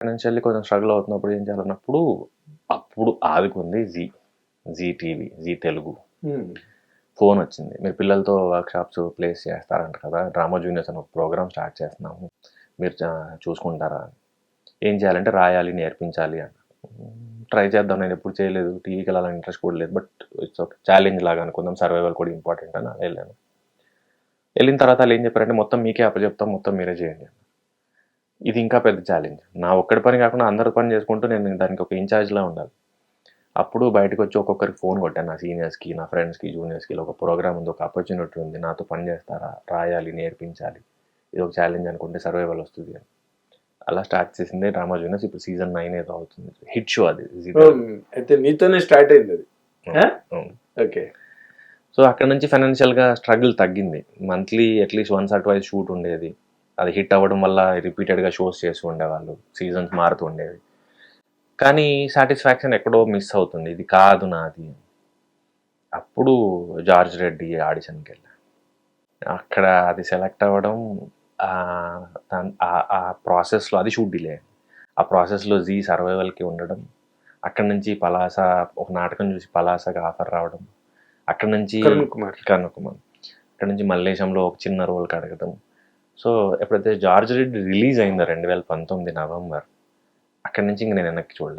Financially కొంచెం struggle అవుతున్నప్పుడు ఏం చేయాలన్నప్పుడు అప్పుడు ఆదుకుంది జీ టీవీ, జీ తెలుగు. ఫోన్ వచ్చింది, మీరు పిల్లలతో వర్క్షాప్స్ ప్లేస్ చేస్తారంట కదా, డ్రామా జూనియర్స్ అని ఒక ప్రోగ్రామ్ స్టార్ట్ చేస్తున్నాము, మీరు చూసుకుంటారా? ఏం చేయాలంటే రాయాలి, నేర్పించాలి అని. ట్రై చేద్దాం, నేను ఎప్పుడు చేయలేదు, టీవీకి వెళ్ళాలని ఇంట్రెస్ట్ కూడా లేదు, బట్ ఇట్స్ ఒక ఛాలెంజ్ లాగా అనుకుందాం, సర్వైవల్ కూడా ఇంపార్టెంట్ అని వెళ్ళాను. వెళ్ళిన తర్వాత వాళ్ళు ఏం చెప్పారంటే మొత్తం మీకే అప్పచెప్తాం, మొత్తం మీరే చేయండి. ఇది ఇంకా పెద్ద ఛాలెంజ్, నా ఒక్కడి పని కాకుండా అందరు పని చేసుకుంటూ నేను దానికి ఒక ఇన్ఛార్జ్లా ఉండాలి. అప్పుడు బయటకు వచ్చి ఒక్కొక్కరికి ఫోన్ కొట్టాను, నా సీనియర్స్కి, నా ఫ్రెండ్స్కి, జూనియర్స్కి, ఒక ప్రోగ్రామ్ ఉంది, ఒక ఆపర్చునిటీ ఉంది, నాతో పని చేస్తారా, రాయాలి, నేర్పించాలి, ఇది ఒక ఛాలెంజ్ అనుకుంటే సర్వైవల్ వస్తుంది అని. అలా స్టార్ట్ చేసింది డ్రామా జూనియర్స్. ఇప్పుడు సీజన్ 9 ఏదో అవుతుంది, హిట్ షో అది. అయితే మీతోనే స్టార్ట్ అయింది అది. ఓకే. సో అక్కడ నుంచి ఫైనాన్షియల్గా స్ట్రగుల్ తగ్గింది. Monthly at least once or twice shoot ఉండేది, అది హిట్ అవ్వడం వల్ల రిపీటెడ్గా షోస్ చేస్తూ ఉండేవాళ్ళు, సీజన్స్ మారుతూ ఉండేవి. కానీ సాటిస్ఫాక్షన్ ఎక్కడో మిస్ అవుతుంది, ఇది కాదు నాది. అప్పుడు జార్జ్ రెడ్డి ఆడిషన్కి వెళ్ళా. అక్కడ అది సెలెక్ట్ అవ్వడం, ఆ ప్రాసెస్లో అది షూట్ డిలే, ఆ ప్రాసెస్లో జీ సర్వైవల్కి ఉండడం, అక్కడి నుంచి పలాస ఒక నాటకం చూసి పలాసగా ఆఫర్ రావడం, అక్కడి నుంచి కరుణ్ కుమార్, అక్కడి నుంచి మల్లేశంలో ఒక చిన్న రోల్కి అడగడం. సో ఎప్పుడైతే జార్జ్ రెడ్డి రిలీజ్ అయిందో 2019 నవంబర్, అక్కడి నుంచి ఇంక నేను వెనక్కి చూడలేదు.